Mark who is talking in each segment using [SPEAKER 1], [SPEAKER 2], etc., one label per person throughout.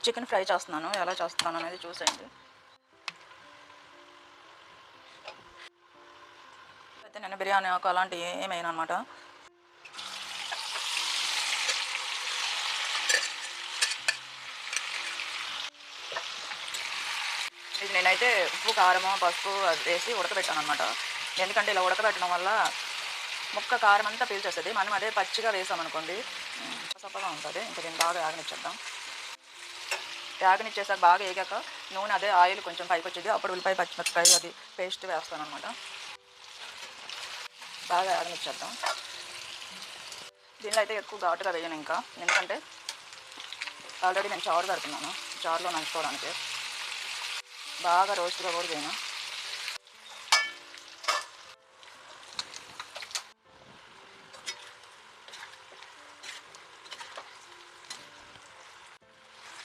[SPEAKER 1] Chicken fry చేస్తున్నాను. ఎలా చేస్తున్నాను అనేది చూసేయండి. అయితే నేను బిర్యానీ ఆకు అలాంటివి ఏమైనా అనమాట. ఇది నేనైతే ఉప్పు, కారము, పసుపు అది వేసి ఉడకబెట్టాను అనమాట. ఎందుకంటే ఇలా ఉడకబెట్టడం వల్ల ముక్క కారం అంతా పీల్చేస్తుంది. మనం అదే పచ్చిగా వేసామనుకోండి సప్పగా ఉంటుంది. ఇంకా దీన్ని బాగా యాగనిచ్చేద్దాం. యాగనిచ్చేసాక బాగా వేగాక నూనె అదే ఆయిల్ కొంచెం పైకి వచ్చింది. అప్పుడు ఉల్లిపాయ, పచ్చిమిరపకాయ అది పేస్ట్ వేస్తాను అనమాట. బాగా యాగనిచ్చేద్దాం. దీనిలో అయితే ఎక్కువ ఘాటుగా వేయను ఇంకా, ఎందుకంటే ఆల్రెడీ నేను చారు పెడుతున్నాను. చారులో నంచుకోవడానికి బాగా రోస్ట్గా కూడా చేయను.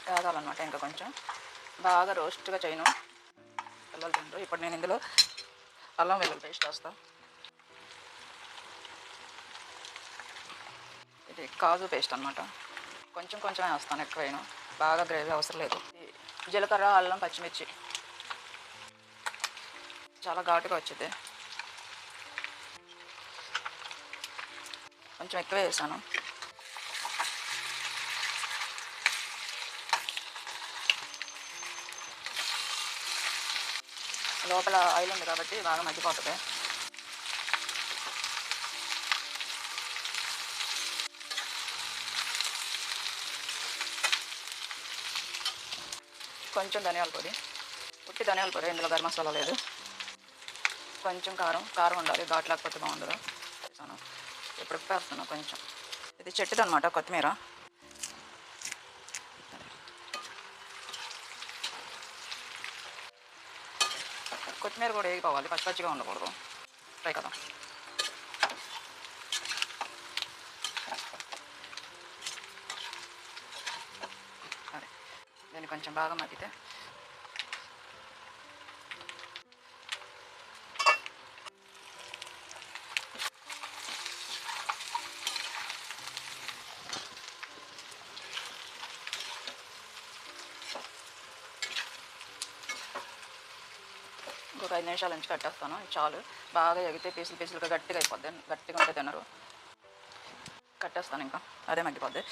[SPEAKER 1] వేగాలన్నమాట. ఇంకా కొంచెం బాగా రోస్ట్గా చేయను, పిల్లలు తింటారు. ఇప్పుడు నేను ఇందులో అల్లం వెల్లుల్లి పేస్ట్ వేస్తాను. ఇది కాజు పేస్ట్ అనమాట. కొంచెం కొంచెమే వేస్తాను, ఎక్కువైనా. బాగా గ్రేవీ అవసరం లేదు. జీలకర్ర, అల్లం, పచ్చిమిర్చి చాలా ఘాటుగా వచ్చింది. కొంచెం ఎక్కువే వేసాను. లోపల ఆయిల్ ఉంది కాబట్టి బాగా మగ్గిపోతుంది. కొంచెం ధనియాల పొడి, ఉట్టి ధనియాల పొడి, ఇందులో గరం మసాలా లేదు. కొంచెం కారం ఉండాలి, ఘాటు లేకపోతే బాగుండదు. వేసాను. ఇప్పుడు ఉప్పు వేస్తున్నాను కొంచెం. ఇది చెట్టుది అనమాట, కొత్తిమీర. కొత్తిమీర కూడా వేగిపోవాలి, పచ్చి పచ్చిగా ఉండకూడదు. ఫ్రై కదా. అదే దీన్ని కొంచెం బాగా మగ్గితే ఇంకొక 5 నిమిషాల నుంచి కట్టేస్తాను. చాలు. బాగా ఎగితే పీసులుగా గట్టిగా అయిపోద్ది. గట్టిగా ఉంటే తినరు. కట్టేస్తాను, ఇంకా అదే మగ్గిపోద్ది.